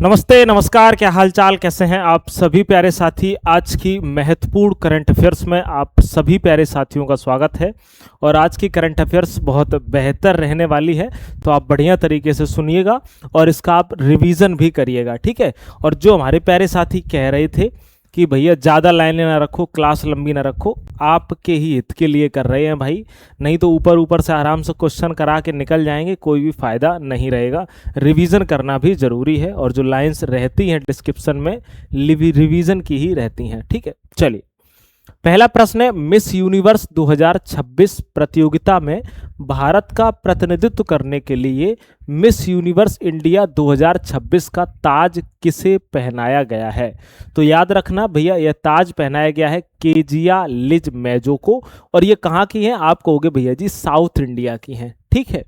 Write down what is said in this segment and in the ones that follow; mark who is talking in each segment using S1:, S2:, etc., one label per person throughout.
S1: नमस्ते, नमस्कार, क्या हाल चाल, कैसे हैं आप सभी प्यारे साथी। आज की महत्वपूर्ण करंट अफेयर्स में आप सभी प्यारे साथियों का स्वागत है। और आज की करंट अफेयर्स बहुत बेहतर रहने वाली है, तो आप बढ़िया तरीके से सुनिएगा और इसका आप रिवीजन भी करिएगा, ठीक है। और जो हमारे प्यारे साथी कह रहे थे कि भैया ज़्यादा लाइनें ना रखो, क्लास लंबी ना रखो, आपके ही हित के लिए कर रहे हैं भाई, नहीं तो ऊपर ऊपर से आराम से क्वेश्चन करा के निकल जाएंगे, कोई भी फ़ायदा नहीं रहेगा। रिवीजन करना भी ज़रूरी है और जो लाइंस रहती हैं डिस्क्रिप्शन में रिवीजन की ही रहती हैं, ठीक है। चलिए, पहला प्रश्न है, मिस यूनिवर्स 2026 प्रतियोगिता में भारत का प्रतिनिधित्व करने के लिए मिस यूनिवर्स इंडिया 2026 का ताज किसे पहनाया गया है। तो याद रखना भैया, यह ताज पहनाया गया है केजिया लिज मेजो को। और ये कहाँ की हैं आप कहोगे भैया जी, साउथ इंडिया की हैं, ठीक है।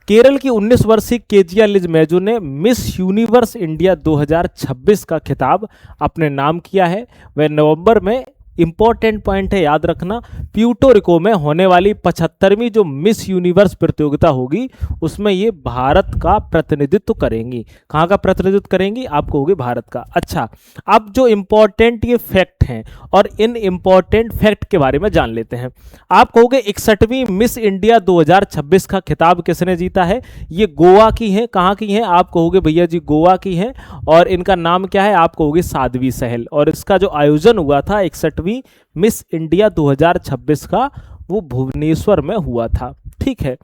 S1: केरल की 19 वर्षीय केजिया लिज मेजो ने मिस यूनिवर्स इंडिया 2026 का खिताब अपने नाम किया है। वह नवंबर में, इंपॉर्टेंट पॉइंट है याद रखना, प्यूर्टो रिको में होने वाली 75वीं जो मिस यूनिवर्स प्रतियोगिता होगी उसमें ये भारत का प्रतिनिधित्व करेंगी। कहाँ का प्रतिनिधित्व करेंगी आप कहोगे, भारत का। अच्छा, अब जो इंपॉर्टेंट ये फैक्ट हैं और इन इंपॉर्टेंट फैक्ट के बारे में जान लेते हैं। आप कहोगे 61वीं मिस इंडिया 2026 का खिताब किसने जीता है। ये गोवा की है। कहाँ की है आप कहोगे भैया जी, गोवा की है। और इनका नाम क्या है आप कहोगे, साध्वी सहल। और इसका जो आयोजन हुआ था 61वीं मिस इंडिया 2026 का, वो भुवनेश्वर में हुआ था, ठीक है।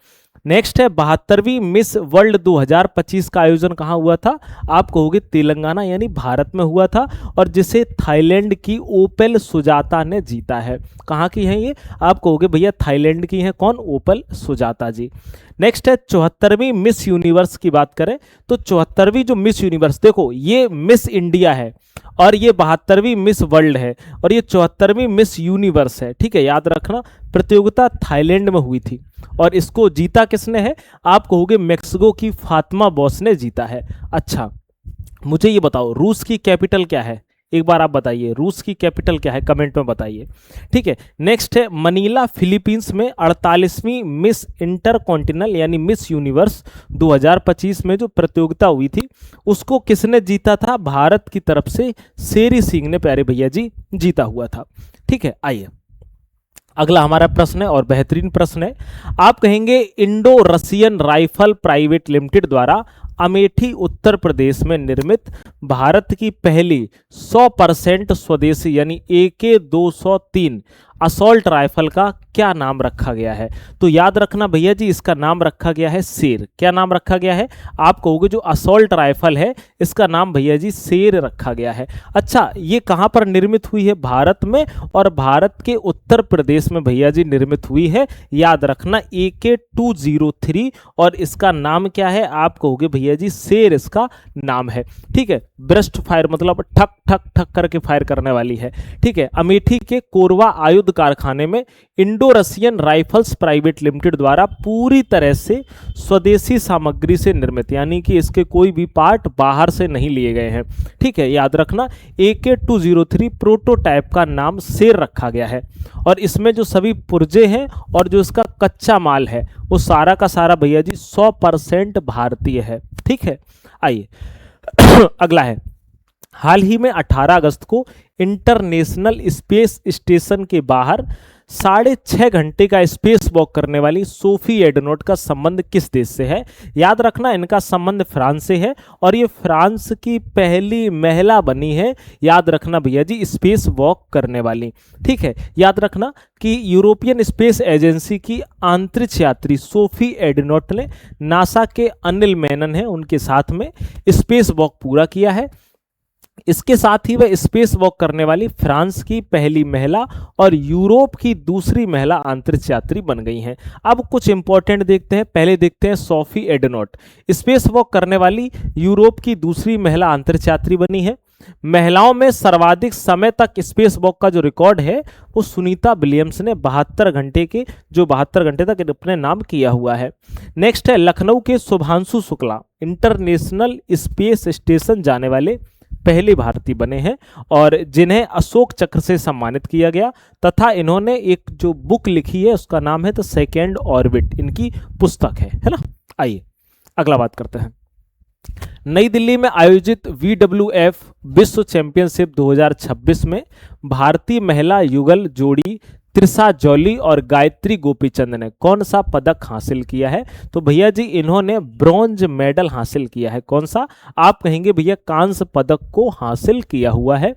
S1: नेक्स्ट है 72वीं मिस वर्ल्ड 2025 का आयोजन कहाँ हुआ था आप कहोगे, तेलंगाना यानी भारत में हुआ था, और जिसे थाईलैंड की ओपेल सुजाता ने जीता है। कहाँ की है ये आप कहोगे भैया, थाईलैंड की है। कौन, ओपेल सुजाता जी। नेक्स्ट है 74वीं मिस यूनिवर्स की बात करें तो 74वीं जो मिस यूनिवर्स, देखो ये मिस इंडिया है और ये 72वीं मिस वर्ल्ड है और ये 74वीं मिस यूनिवर्स है, ठीक है। याद रखना, प्रतियोगिता थाईलैंड में हुई थी और इसको जीता किसने है आप कहोगे, मेक्सिको की फातिमा बॉस ने जीता है। अच्छा, मुझे ये बताओ रूस की कैपिटल क्या है, एक बार आप बताइए रूस की कैपिटल क्या है, कमेंट में बताइए, ठीक है। नेक्स्ट है मनीला फिलीपींस में 48वीं मिस इंटरकॉन्टिनेंटल यानी मिस यूनिवर्स 2025 में जो प्रतियोगिता हुई थी उसको किसने जीता था, भारत की तरफ से शेरी सिंह ने प्यारे भैया जी जीता हुआ था, ठीक है। आइए अगला हमारा प्रश्न है और बेहतरीन प्रश्न है। आप कहेंगे Indo Russian rifle private limited द्वारा अमेठी उत्तर प्रदेश में निर्मित भारत की पहली 100% स्वदेशी यानी AK-203 असॉल्ट राइफल का क्या नाम रखा गया है। तो याद रखना भैया जी, इसका नाम रखा गया है शेर। क्या नाम रखा गया है आप कहोगे, जो असॉल्ट राइफल है इसका नाम भैया जी शेर रखा गया है। अच्छा, ये कहाँ पर निर्मित हुई है, भारत में, और भारत के उत्तर प्रदेश में भैया जी निर्मित हुई है। याद रखना AK-203 और इसका नाम क्या है आप कहोगे भैया जी, शेर इसका नाम है, ठीक है। ब्रस्ट फायर मतलब ठक ठक ठक करके फायर करने वाली है, ठीक है। अमेठी के कोरवा आयुध कारखाने में Indo Russian rifles private limited द्वारा पूरी तरह से स्वदेशी सामग्री से निर्मित, यानी कि इसके कोई भी पार्ट बाहर से नहीं लिए गए हैं, ठीक है। याद रखना AK-203 प्रोटोटाइप का नाम शेर रखा गया है और इसमें जो सभी पुर्जे हैं और जो इसका कच्चा माल है वो सारा का सारा भैया जी 100% भारतीय है, ठीक है। आइए अगला है, हाल ही में 18 अगस्त को इंटरनेशनल स्पेस स्टेशन के बाहर 6.5 घंटे का स्पेस वॉक करने वाली सोफी एडनोट का संबंध किस देश से है। याद रखना इनका संबंध फ्रांस से है और ये फ्रांस की पहली महिला बनी है, याद रखना भैया जी, स्पेस वॉक करने वाली, ठीक है। याद रखना कि यूरोपियन स्पेस एजेंसी की अंतरिक्ष यात्री सोफी एडनोट ने नासा के अनिल मेनन है उनके साथ में स्पेस वॉक पूरा किया है। इसके साथ ही वह स्पेस वॉक करने वाली फ्रांस की पहली महिला और यूरोप की दूसरी महिला अंतरिक्ष यात्री बन गई हैं। अब कुछ इंपॉर्टेंट देखते हैं। पहले देखते हैं सोफी एडनोट, स्पेस वॉक करने वाली यूरोप की दूसरी महिला अंतरिक्ष यात्री बनी है। महिलाओं में सर्वाधिक समय तक स्पेस वॉक का जो रिकॉर्ड है वो सुनीता विलियम्स ने 72 घंटे तक अपने नाम किया हुआ है। नेक्स्ट है लखनऊ के Shubhanshu Shukla international space station जाने वाले पहले भारतीय बने हैं और जिन्हें अशोक चक्र से सम्मानित किया गया, तथा इन्होंने एक जो बुक लिखी है उसका नाम है द सेकेंड ऑर्बिट, इनकी पुस्तक है ना। आइए अगला बात करते हैं। नई दिल्ली में आयोजित VWF विश्व चैंपियनशिप 2026 में भारतीय महिला युगल जोड़ी त्रिशा जॉली और गायत्री गोपीचंद ने कौन सा पदक हासिल किया है? तो भैया जी इन्होंने ब्रॉन्ज मेडल हासिल किया है। कौन सा? आप कहेंगे भैया कांस्य पदक को हासिल किया हुआ है।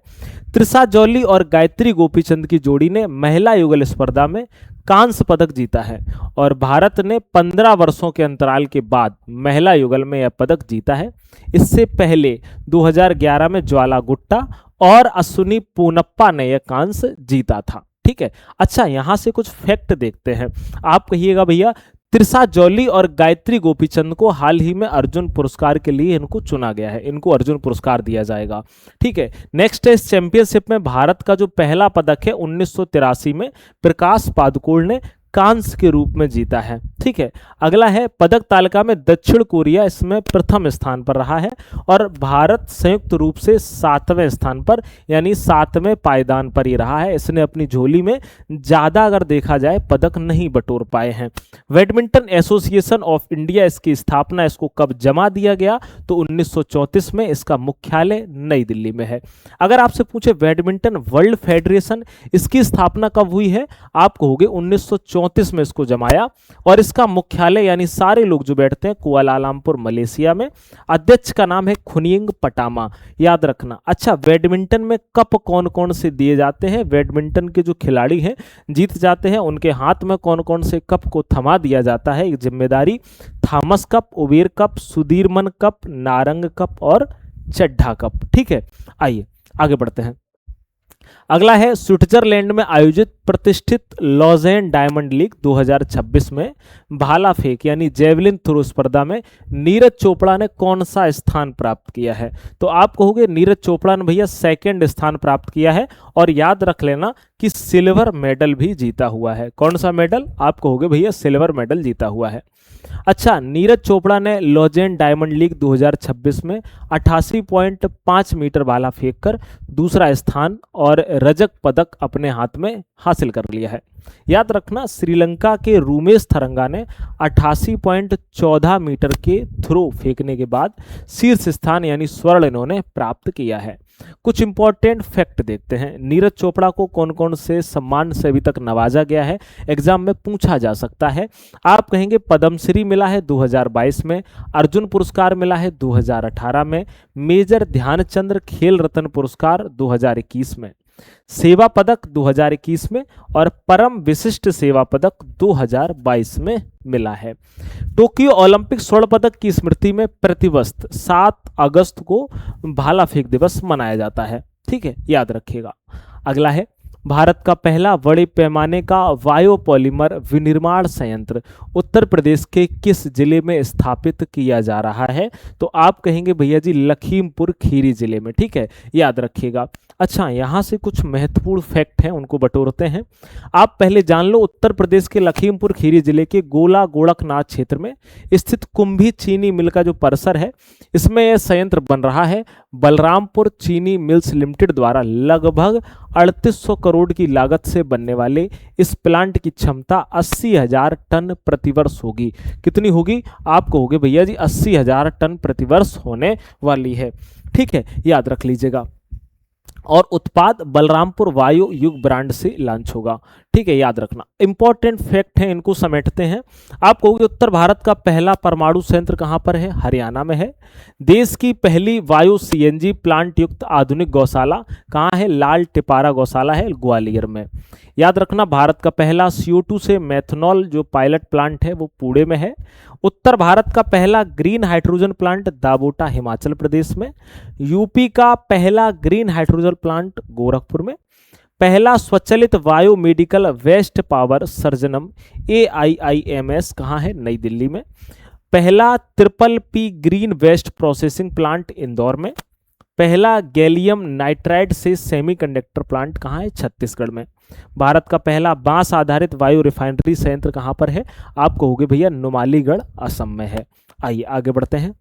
S1: त्रिशा जॉली और गायत्री गोपीचंद की जोड़ी ने महिला युगल स्पर्धा में कांस्य पदक जीता है और भारत ने 15 वर्षों के अंतराल के बाद महिला युगल में यह पदक जीता है। इससे पहले 2011 में ज्वाला गुट्टा और अश्विनी पोनप्पा ने यह कांस्य जीता था। ठीक है, अच्छा यहां से कुछ फैक्ट देखते हैं। आप कहिएगा भैया त्रिशा जॉली और गायत्री गोपीचंद को हाल ही में अर्जुन पुरस्कार के लिए इनको चुना गया है, इनको अर्जुन पुरस्कार दिया जाएगा। ठीक है, नेक्स्ट है इस चैंपियनशिप में भारत का जो पहला पदक है 1983 में प्रकाश पादुकोण ने कांस्य के रूप में जीता है। ठीक है, अगला है पदक तालिका में दक्षिण कोरिया इसमें प्रथम स्थान पर रहा है और भारत संयुक्त रूप से 7वें स्थान पर यानी 7वें पायदान पर ही रहा है। इसने अपनी झोली में ज़्यादा अगर देखा जाए पदक नहीं बटोर पाए हैं। बैडमिंटन एसोसिएशन ऑफ इंडिया इसकी स्थापना इसको कब जमा दिया गया? तो 1934 में। इसका मुख्यालय नई दिल्ली में है। अगर आपसे पूछे बैडमिंटन वर्ल्ड फेडरेशन इसकी स्थापना कब हुई है? आप कहोगे 1934 में इसको जमाया और इसका मुख्यालय यानी सारे लोग जो बैठते हैं कुआलालंपुर मलेशिया में। अध्यक्ष का नाम है खुनिंग पटामा, याद रखना। अच्छा, बैडमिंटन में कप कौन कौन से दिए जाते हैं? बैडमिंटन के जो खिलाड़ी हैं जीत जाते हैं उनके हाथ में कौन कौन से कप को थमा दिया जाता है? जिम्मेदारी Thomas cup, Uber cup, Sudirman cup, Narang cup और चड्ढा कप। ठीक है, आइए आगे बढ़ते हैं। अगला है स्विट्जरलैंड में आयोजित प्रतिष्ठित लॉजेन डायमंड लीग 2026 में भाला फेंक यानी जेवलिन थ्रो स्पर्धा में नीरज चोपड़ा ने कौन सा स्थान प्राप्त किया है? तो आप कहोगे नीरज चोपड़ा ने भैया सेकंड स्थान प्राप्त किया है और याद रख लेना कि सिल्वर मेडल भी जीता हुआ है। कौन सा मेडल? आप कहोगे भैया सिल्वर मेडल जीता हुआ है। अच्छा, नीरज चोपड़ा ने लॉजेन डायमंड लीग 2026 में 88.5 मीटर भाला फेंककर दूसरा स्थान और रजत पदक अपने हाथ में हासिल कर लिया है। याद रखना श्रीलंका के रूमेश थरंगा ने 88.14 मीटर के थ्रो फेंकने के बाद शीर्ष स्थान यानी स्वर्ण इन्होंने प्राप्त किया है। कुछ इंपॉर्टेंट फैक्ट देखते हैं। नीरज चोपड़ा को कौन कौन से सम्मान से अभी तक नवाजा गया है? एग्जाम में पूछा जा सकता है। आप कहेंगे पद्मश्री मिला है 2022 में, अर्जुन पुरस्कार मिला है 2018 में, मेजर ध्यानचंद्र खेल रत्न पुरस्कार 2021 में, सेवा पदक 2021 में और परम विशिष्ट सेवा पदक 2022 में मिला है। टोक्यो ओलंपिक स्वर्ण पदक की स्मृति में प्रतिवर्ष 7 अगस्त को भाला फेंक दिवस मनाया जाता है। ठीक है, याद रखिएगा। अगला है भारत का पहला बड़े पैमाने का बायोपॉलीमर विनिर्माण संयंत्र उत्तर प्रदेश के किस जिले में स्थापित किया जा रहा है? तो आप कहेंगे भैया जी लखीमपुर खीरी जिले में। ठीक है, याद रखिएगा। अच्छा, यहाँ से कुछ महत्वपूर्ण फैक्ट हैं उनको बटोरते हैं। आप पहले जान लो उत्तर प्रदेश के लखीमपुर खीरी जिले के गोला गोरखनाथ क्षेत्र में स्थित कुंभी चीनी मिल का जो परिसर है इसमें यह संयंत्र बन रहा है। बलरामपुर चीनी मिल्स लिमिटेड द्वारा लगभग 3800 करोड़ की लागत से बनने वाले इस प्लांट की क्षमता 80,000 टन प्रतिवर्ष होगी। कितनी होगी? आप कहोगे भैया जी 80,000 टन प्रतिवर्ष होने वाली है। ठीक है, याद रख लीजिएगा। और उत्पाद बलरामपुर वायु युग ब्रांड से लॉन्च होगा। ठीक है, याद रखना। इंपॉर्टेंट फैक्ट है, इनको समेटते हैं। आप कहोगे उत्तर भारत का पहला परमाणु संयंत्र कहां पर है? हरियाणा में है। देश की पहली वायु सीएनजी प्लांट युक्त आधुनिक गौशाला कहां है? लाल टिपारा गौशाला है ग्वालियर में। याद रखना भारत का पहला CO2 से मेथनॉल जो पायलट प्लांट है वो पुणे में है। उत्तर भारत का पहला green hydrogen plant दाबोटा Himachal Pradesh में। यूपी का पहला ग्रीन हाइड्रोजन प्लांट गोरखपुर में। पहला स्वचालित बायो मेडिकल वेस्ट पावर सर्जनम AIIMS कहाँ है? नई दिल्ली में। पहला PPP green waste processing plant Indore में। पहला गैलियम नाइट्राइड से सेमीकंडक्टर प्लांट कहाँ है? छत्तीसगढ़ में। भारत का पहला बांस आधारित वायु रिफाइनरी संयंत्र कहाँ पर है? आप कहोगे भैया नुमालीगढ़ असम में है। आइए आगे बढ़ते हैं।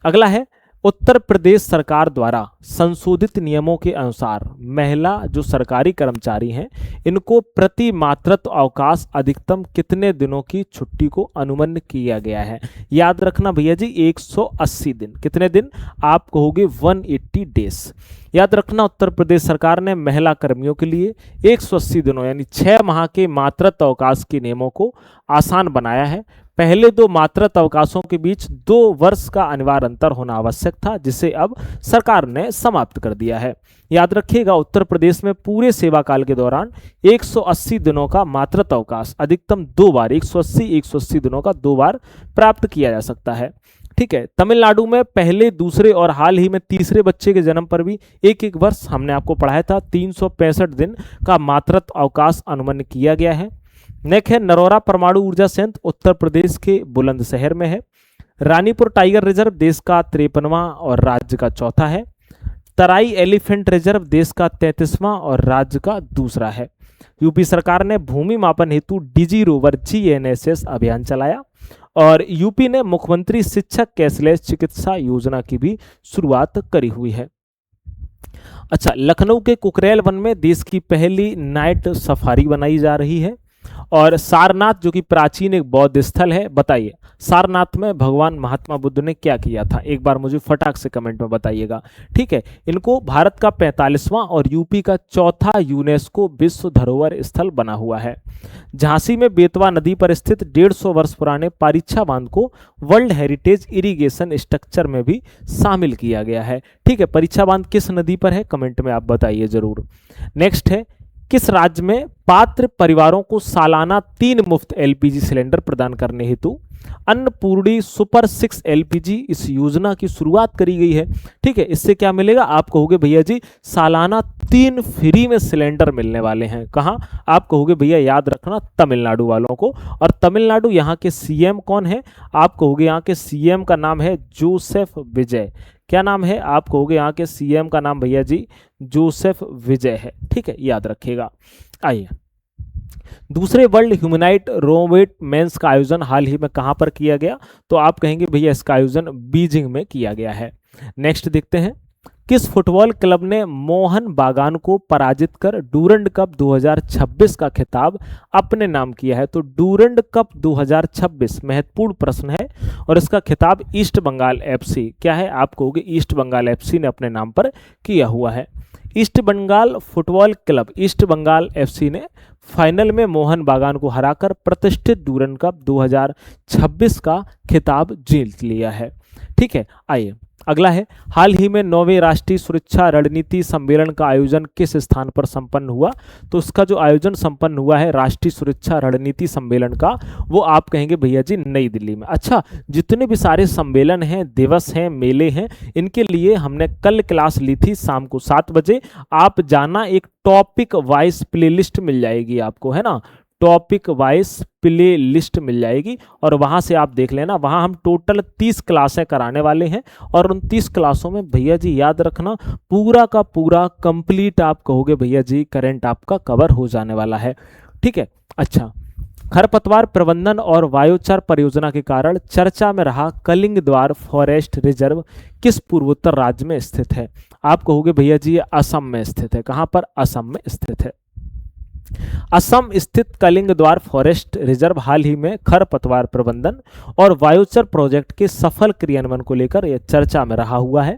S1: अगला है उत्तर प्रदेश सरकार द्वारा संशोधित नियमों के अनुसार महिला जो सरकारी कर्मचारी हैं इनको प्रति मातृत्व अवकाश अधिकतम कितने दिनों की छुट्टी को अनुमन्य किया गया है? याद रखना भैया जी 180 दिन। कितने दिन? आप कहोगे 180 डेज। याद रखना उत्तर प्रदेश सरकार ने महिला कर्मियों के लिए 180 दिनों यानी 6 माह के मातृत्व अवकाश के नियमों को आसान बनाया है। पहले 2 मातृत्व अवकाशों के बीच 2 वर्ष का अनिवार्य अंतर होना आवश्यक था, जिसे अब सरकार ने समाप्त कर दिया है। याद रखिएगा उत्तर प्रदेश में पूरे सेवा काल के दौरान 180 दिनों का मातृत्व अवकाश अधिकतम 2 बार 180 दिनों का 2 बार प्राप्त किया जा सकता है। ठीक है। तमिलनाडु में पहले, दूसरे और हाल ही में तीसरे बच्चे के जन्म पर भी एक एक वर्ष हमने आपको पढ़ाया था 365 दिन का मातृत्व अवकाश अनुमन्य किया गया है। नेक्स्ट है नरौरा परमाणु ऊर्जा संयंत्र उत्तर प्रदेश के बुलंदशहर में है। रानीपुर टाइगर रिजर्व देश का 53वां और राज्य का 4था है। तराई एलिफेंट रिजर्व देश का 33वां और राज्य का 2रा है। यूपी सरकार ने भूमि मापन हेतु डिजी रोवर GNSS अभियान चलाया और यूपी ने मुख्यमंत्री शिक्षक कैशलेस चिकित्सा योजना की भी शुरुआत करी हुई है। अच्छा, लखनऊ के कुकरेल वन में देश की पहली नाइट सफारी बनाई जा रही है। और सारनाथ जो कि प्राचीन एक बौद्ध स्थल है, बताइए सारनाथ में भगवान महात्मा बुद्ध ने क्या किया था? एक बार मुझे फटाक से कमेंट में बताइएगा। ठीक है। इनको भारत का 45वां और यूपी का 4था यूनेस्को विश्व धरोहर स्थल बना हुआ है। झांसी में बेतवा नदी पर स्थित 150 वर्ष पुराने पारीछा बांध को वर्ल्ड हेरिटेज इरिगेशन स्ट्रक्चर में भी शामिल किया गया है। ठीक है। परीक्षा बांध किस नदी पर है? कमेंट में आप बताइए जरूर। नेक्स्ट है किस राज्य में पात्र परिवारों को सालाना 3 मुफ्त LPG सिलेंडर प्रदान करने हेतु अन्नपूर्णी सुपर 6 LPG इस योजना की शुरुआत करी गई है? ठीक है। इससे क्या मिलेगा? आप कहोगे भैया जी सालाना 3 फ्री में सिलेंडर मिलने वाले हैं। कहाँ? आप कहोगे भैया याद रखना तमिलनाडु वालों को। और तमिलनाडु यहाँ के CM कौन है? आप कहोगे यहाँ के CM का नाम है जोसेफ विजय। क्या नाम है? आप कहोगे यहाँ के CM का नाम भैया जी जोसेफ विजय है। ठीक है, याद रखिएगा। आइए, दूसरे वर्ल्ड ह्यूमनाइट रोबोट मेंस का आयोजन हाल ही में कहां पर किया गया? तो आप कहेंगे भैया इसका आयोजन बीजिंग में किया गया है। नेक्स्ट देखते हैं किस फुटबॉल क्लब ने मोहन बागान को पराजित कर डूरंड कप 2026 का खिताब अपने नाम किया है? तो डूरंड कप 2026 महत्वपूर्ण प्रश्न है और इसका खिताब ईस्ट बंगाल FC क्या है? आप कहोगे ईस्ट बंगाल FC ने अपने नाम पर किया हुआ है। East Bengal football club East Bengal FC ने फाइनल में मोहन बागान को हराकर प्रतिष्ठित डूरंड कप 2026 का खिताब जीत लिया है। ठीक है। आइए अगला है हाल ही में 9वें राष्ट्रीय सुरक्षा रणनीति सम्मेलन का आयोजन किस स्थान पर संपन्न हुआ? तो इसका जो आयोजन संपन्न हुआ है राष्ट्रीय सुरक्षा रणनीति सम्मेलन का, वो आप कहेंगे भैया जी नई दिल्ली में। अच्छा, जितने भी सारे सम्मेलन हैं, दिवस हैं, मेले हैं, इनके लिए हमने कल क्लास ली थी शाम को 7 बजे। आप जाना, एक टॉपिक वाइज प्लेलिस्ट मिल जाएगी आपको, है ना, टॉपिक वाइज प्ले लिस्ट मिल जाएगी और वहाँ से आप देख लेना। वहाँ हम टोटल 30 क्लासें कराने वाले हैं और उन 30 क्लासों में भैया जी याद रखना पूरा का पूरा कंप्लीट आप कहोगे भैया जी करंट आपका कवर हो जाने वाला है। ठीक है। अच्छा, खरपतवार प्रबंधन और बायोचार परियोजना के कारण चर्चा में रहा कलिंग द्वार फॉरेस्ट रिजर्व किस पूर्वोत्तर राज्य में स्थित है? आप कहोगे भैया जी ये असम में स्थित है। कहाँ पर? असम में स्थित है। असम स्थित कलिंग द्वार फॉरेस्ट रिजर्व हाल ही में खरपतवार प्रबंधन और बायोचार प्रोजेक्ट के सफल क्रियान्वयन को लेकर यह चर्चा में रहा हुआ है।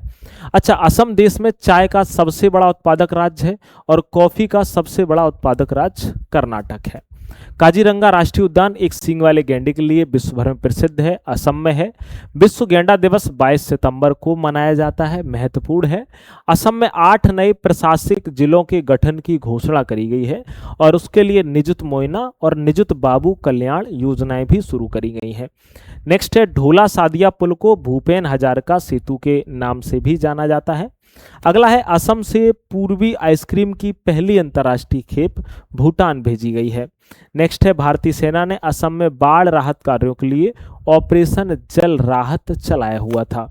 S1: अच्छा, असम देश में चाय का सबसे बड़ा उत्पादक राज्य है और कॉफी का सबसे बड़ा उत्पादक राज्य कर्नाटक है। काजीरंगा राष्ट्रीय उद्यान एक सींग वाले गैंडे के लिए विश्व भर में प्रसिद्ध है, असम में है। विश्व गैंडा दिवस 22 सितंबर को मनाया जाता है, महत्वपूर्ण है। असम में 8 नए प्रशासनिक जिलों के गठन की घोषणा करी गई है और उसके लिए निजुत मोइना और निजुत बाबू कल्याण योजनाएं भी शुरू करी गई हैं। नेक्स्ट है ढोला सादिया पुल को भूपेन हजारिका सेतु के नाम से भी जाना जाता है। अगला है असम से पूर्वी आइसक्रीम की पहली अंतर्राष्ट्रीय खेप भूटान भेजी गई है। नेक्स्ट है भारतीय सेना ने असम में बाढ़ राहत कार्यों के लिए ऑपरेशन जल राहत चलाया हुआ था।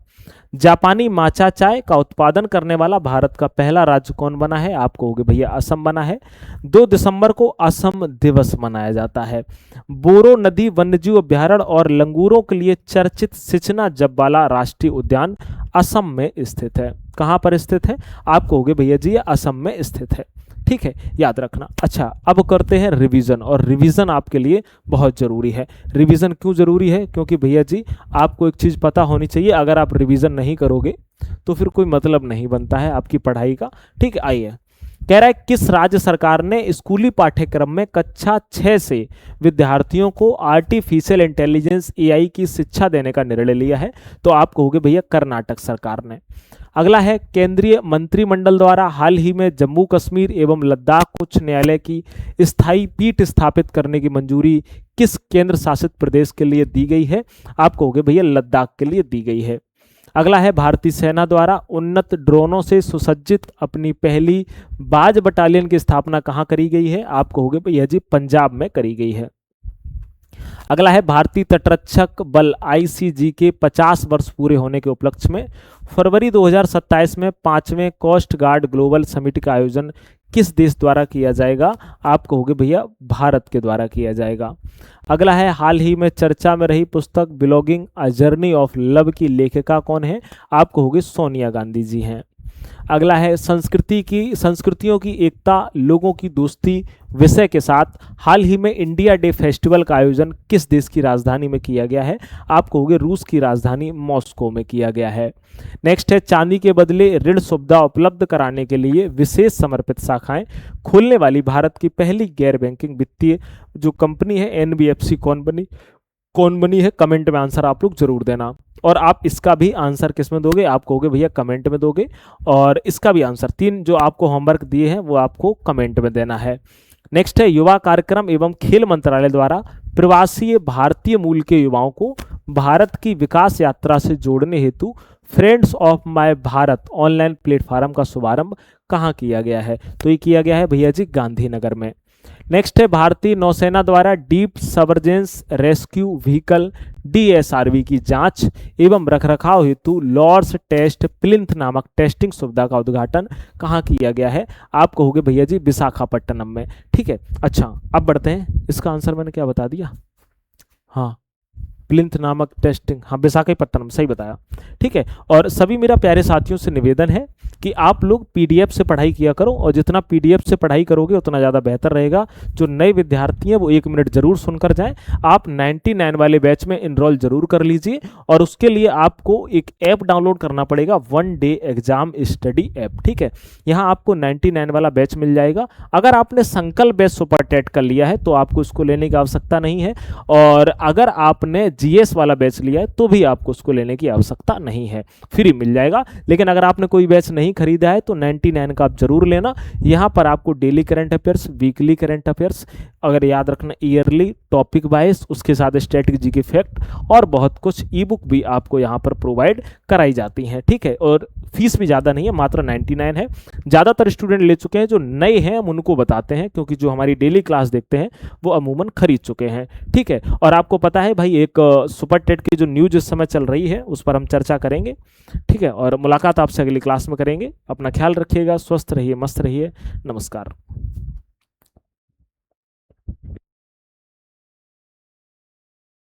S1: जापानी माचा चाय का उत्पादन करने वाला भारत का पहला राज्य कौन बना है? आप कहोगे भैया असम बना है। 2 दिसंबर को असम दिवस मनाया जाता है। बोरो नदी वन्यजीव अभयारण्य और लंगूरों के लिए चर्चित सिचना जब्बाला राष्ट्रीय उद्यान असम में स्थित है। कहाँ पर स्थित है? आप कहोगे भैया जी ये असम में स्थित है। ठीक है, याद रखना। अच्छा, अब करते हैं रिवीजन, और रिवीजन आपके लिए बहुत जरूरी है। रिवीजन क्यों जरूरी है? क्योंकि भैया जी आपको एक चीज पता होनी चाहिए, अगर आप रिवीजन नहीं करोगे तो फिर कोई मतलब नहीं बनता है आपकी पढ़ाई का। ठीक है, आइए। कह रहा है किस राज्य सरकार ने स्कूली पाठ्यक्रम में कक्षा 6 से विद्यार्थियों को आर्टिफिशियल इंटेलिजेंस एआई की शिक्षा देने का निर्णय लिया है? तो आप कहोगे भैया कर्नाटक सरकार ने। अगला है केंद्रीय मंत्रिमंडल द्वारा हाल ही में जम्मू कश्मीर एवं लद्दाख उच्च न्यायालय की स्थायी पीठ स्थापित करने की मंजूरी किस केंद्र शासित प्रदेश के लिए दी गई है? आप कहोगे भैया लद्दाख के लिए दी गई है। अगला है भारतीय सेना द्वारा उन्नत ड्रोनों से सुसज्जित अपनी पहली बाज बटालियन की स्थापना कहाँ करी गई है? आप कहोगे भैया जी पंजाब में करी गई है। अगला है भारतीय तटरक्षक बल आईसीजी के 50 वर्ष पूरे होने के उपलक्ष्य में फरवरी 2027 में 5वें कोस्ट गार्ड ग्लोबल समिट का आयोजन किस देश द्वारा किया जाएगा? आप कहोगे भैया भारत के द्वारा किया जाएगा। अगला है हाल ही में चर्चा में रही पुस्तक belonging a journey of love की लेखिका कौन है? आप कहोगे सोनिया गांधी जी हैं। अगला है संस्कृतियों की एकता लोगों की दोस्ती विषय के साथ हाल ही में इंडिया डे फेस्टिवल का आयोजन किस देश की राजधानी में किया गया है? आप कहोगे रूस की राजधानी मॉस्को में किया गया है। नेक्स्ट है चांदी के बदले ऋण सुविधा उपलब्ध कराने के लिए विशेष समर्पित शाखाएं खोलने वाली भारत की पहली गैर बैंकिंग वित्तीय जो कंपनी है एनबीएफसी कौन बनी है? कमेंट में आंसर आप लोग जरूर देना। और आप इसका भी आंसर किस में दोगे? आप कहोगे भैया कमेंट में दोगे, और इसका भी आंसर 3 जो आपको होमवर्क दिए हैं वो आपको कमेंट में देना है। नेक्स्ट है युवा कार्यक्रम एवं खेल मंत्रालय द्वारा प्रवासी भारतीय मूल के युवाओं को भारत की विकास यात्रा से जोड़ने हेतु friends of my Bharat online platform का शुभारंभ कहाँ किया गया है? तो ये किया गया है भैया जी गांधीनगर में। नेक्स्ट है भारतीय नौसेना द्वारा डीप सबर्जेंस रेस्क्यू व्हीकल डीएसआरवी की जांच एवं रखरखाव हेतु लॉर्ड्स टेस्ट प्लिंथ नामक टेस्टिंग सुविधा का उद्घाटन कहाँ किया गया है? आप कहोगे भैया जी विशाखापट्टनम में। ठीक है, अच्छा अब बढ़ते हैं। इसका आंसर मैंने क्या बता दिया? हाँ, प्लिंथ नामक टेस्टिंग, हाँ विशाखापट्टनम, सही बताया। ठीक है, और सभी मेरा प्यारे साथियों से निवेदन है कि आप लोग पीडीएफ से पढ़ाई किया करो, और जितना पीडीएफ से पढ़ाई करोगे उतना ज़्यादा बेहतर रहेगा। जो नए विद्यार्थी हैं वो 1 मिनट जरूर सुनकर जाएं। आप 99 वाले बैच में इनरोल जरूर कर लीजिए, और उसके लिए आपको एक ऐप डाउनलोड करना पड़ेगा, 1 डे एग्जाम स्टडी ऐप। ठीक है, यहाँ आपको 99 वाला बैच मिल जाएगा। अगर आपने संकल्प बैच सुपर टेट कर लिया है तो आपको इसको लेने की आवश्यकता नहीं है, और अगर आपने जीएस वाला बैच लिया है तो भी आपको उसको लेने की आवश्यकता नहीं है, फ्री मिल जाएगा। लेकिन अगर आपने कोई बैच नहीं खरीदा है तो 99 का आप जरूर लेना। यहाँ पर आपको daily current affairs, weekly current affairs, अगर याद रखना ईयरली टॉपिक वाइज, उसके साथ स्ट्रेटजी के फैक्ट और बहुत कुछ ई बुक भी आपको यहाँ पर प्रोवाइड कराई जाती हैं। ठीक है, और फीस भी ज़्यादा नहीं है, मात्र 99 है। ज़्यादातर स्टूडेंट ले चुके हैं, जो नए हैं हम उनको बताते हैं, क्योंकि जो हमारी डेली क्लास देखते हैं वो अमूमन खरीद चुके हैं। ठीक है, और आपको पता है भाई एक सुपर टेट की जो न्यूज इस समय चल रही है उस पर हम चर्चा करेंगे। ठीक है, और मुलाकात आपसे अगली क्लास में करेंगे। अपना ख्याल रखिएगा, स्वस्थ रहिए, मस्त रहिए। नमस्कार।